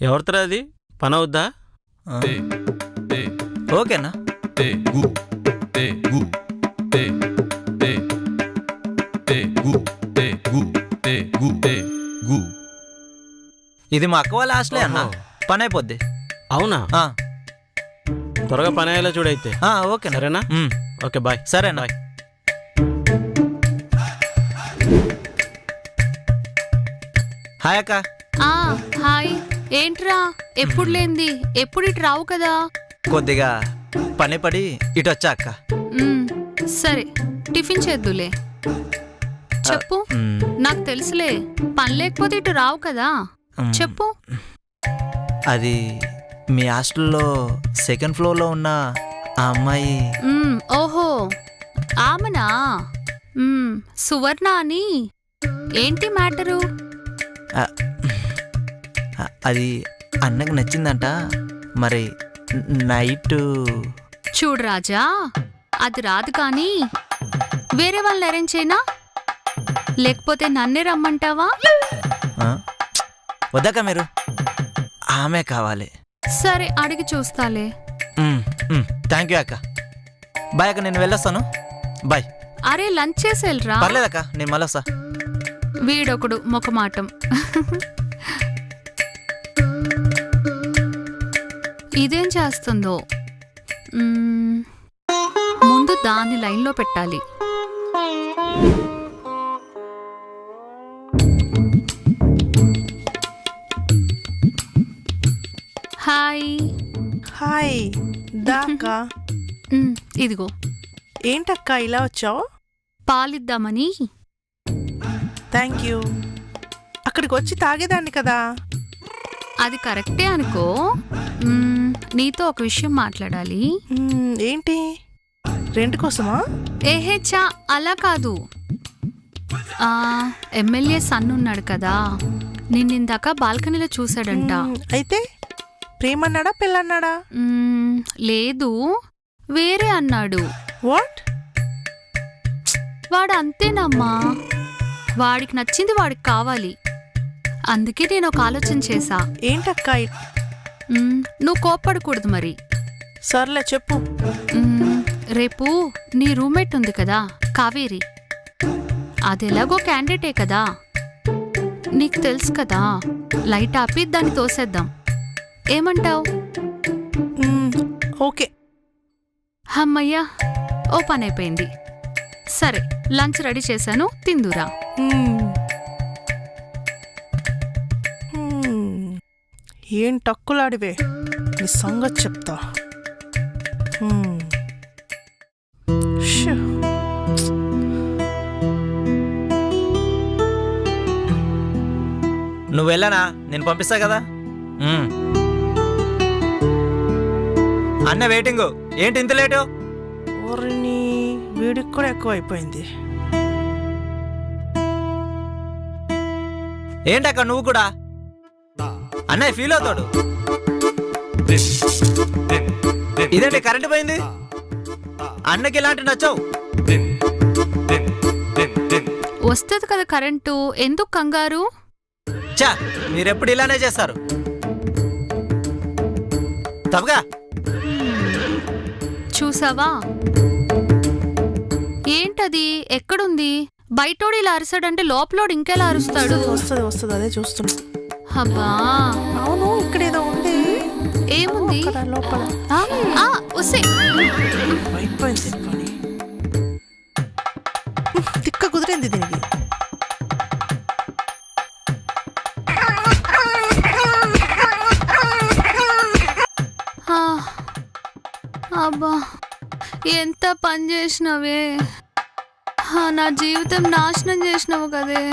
ఎవరితో అది పని అవుద్దా? ఓకేనా? ఇది మా అక్క వాళ్ళ హాస్టలే అన్న, పని అయిపోద్ది. అవునా? త్వరగా పని అయ్యేలా చూడైతే. ఓకే సరేనా? Okay bye. సరేనా? బాయ్. హాయ్ అక్క. హాయ్. ఏంట్రా ఎప్పుడు లేంది? ఎప్పుడు ఇటు రావు కదా? కొద్దిగా పని పడి ఇటు వచ్చా అక్క. సరే టిఫిన్ చేద్దులే. చెప్పు. నాకు తెలుసులే, పని లేకపోతే ఇటు రావు కదా. చెప్పు. అది మీ హాస్టల్లో సెకండ్ ఫ్లోర్లో ఉన్న ఆ అమ్మాయి. ఓహో ఆమెనా? సువర్ణ అని. ఏంటి మ్యాటరు? అది అన్నకు నచ్చిందంట. మరి నైట్ చూడు రాజా, అది రాదు కానీ వేరే వాళ్ళని అరేంజ్ చేయనా? లేకపోతే నన్నే రమ్మంటావా? వద్దాక మీరు, ఆమె కావాలి. సరే అడిగి చూస్తాలే. థ్యాంక్ యూ అక్క. బాయ్ అక్క, నేను వెళ్ళొస్తాను. బాయ్. అరే లంచ్ చేసి వెళ్ళరా. పర్లేదక్క, నేను మళ్ళీ వస్తా. వీడొకడు మొకమాటం. ఇదేం చేస్తుందో. ముందు దాన్ని లైన్లో పెట్టాలి. హాయ్. హాయ్ దాకా. ఇదిగో. ఏంటక్క ఇలా వచ్చావు? పాలిద్దామని. Thank you. అక్కడికి వచ్చి తాగేదాన్ని కదా. అది కరెక్టే అనుకో. నీతో ఒక విషయం మాట్లాడాలి. ఏంటి? రెంట్ కోసమా? ఏహేచ్చా అలా కాదు. ఎమ్మెల్యే సన్ ఉన్నాడు కదా, నిన్నిందాక బాల్కనీలో చూశాడంట. అయితే ప్రేమన్నాడా పెళ్ళన్నాడా? లేదు, వేరే అన్నాడు. వాట్? వాడు అంతేనమ్మా, వాడికి నచ్చింది వాడికి కావాలి. అందుకే నేను ఒక ఆలోచన చేశా. ఏంటక్క? నువ్వు కోప్పడకూడదు మరి. సర్లే చెప్పు. రేపు నీ రూమ్మేట్ ఉంది కదా కావేరి, అది ఎలాగో క్యాండిడేటే కదా, నీకు తెలుసు కదా. లైట్ ఆపి దాన్ని తోసేద్దాం. ఏమంటావు? ఓకే. అమ్మయ్యా, ఓ పని అయిపోయింది. సరే లంచ్ రెడీ చేశాను, తిందురా. ఏం టక్కులాడివే, నీ సంగతి చెప్తా. నువ్వు వెళ్ళనా, నేను పంపిస్తా కదా. అన్న వెయిటింగ్. ఏంటి ఇంత లేటు? ఓరిని, వీడికి కూడా ఎక్కువ అయిపోయింది. ఏంటక్క నువ్వు కూడా? అన్నయ్య ఫీల్ అవుతాడు. ఇదేంటి కరెంట్ పోయింది? అన్నకి ఇలాంటి నచ్చావు. వస్తుంది కదా కరెంటు, ఎందుకు కంగారు? చా, మీరెప్పుడు ఇలానే చేస్తారు. తప్పగా చూసావా? ఏంటది? ఎక్కడుంది? బయటోడు ఇలా అరిసాడంటే లోపలోడు ఇంకెలా అరుస్తాడు? వస్తుంది వస్తుంది, అదే చూస్తున్నా. అబ్బా, అవును, ఇక్కడేదో ఉంది. ఏముంది లోపల? అయిపోయింది పని. తిక్క కుదిరింది దీనికి. అబ్బా, ఎంత పని చేసినవే. నా జీవితం నాశనం చేసినావు కదే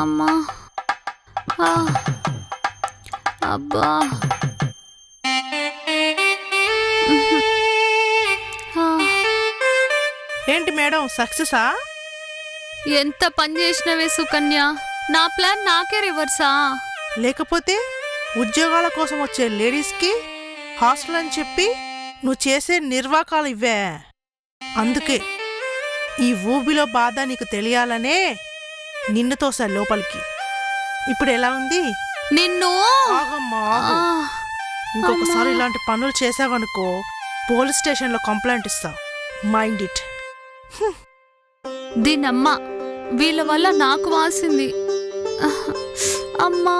అమ్మా. అబ్బా, ఏంటి మేడం, సక్సెసా? ఎంత పని చేసినవే సుకన్య. నా ప్లాన్ నాకే రివర్సా? లేకపోతే ఉద్యోగాల కోసం వచ్చే లేడీస్కి హాస్టల్ అని చెప్పి నువ్వు చేసే నిర్వాకాలు ఇవ్వే. అందుకే ఈ ఊబిలో బాధ నీకు తెలియాలనే నిన్ను తోసా లోపలికి. ఇప్పుడు ఎలా ఉంది? నిన్ను ఆగో ఆగమ్మా ఆగు. ఇంకొకసారి ఇలాంటి పనులు చేసావనుకో పోలీస్ స్టేషన్లో కంప్లైంట్ ఇస్తా. Mind it. దీనమ్మ వీళ్ళ వల్ల నాకు వాసింది. అమ్మా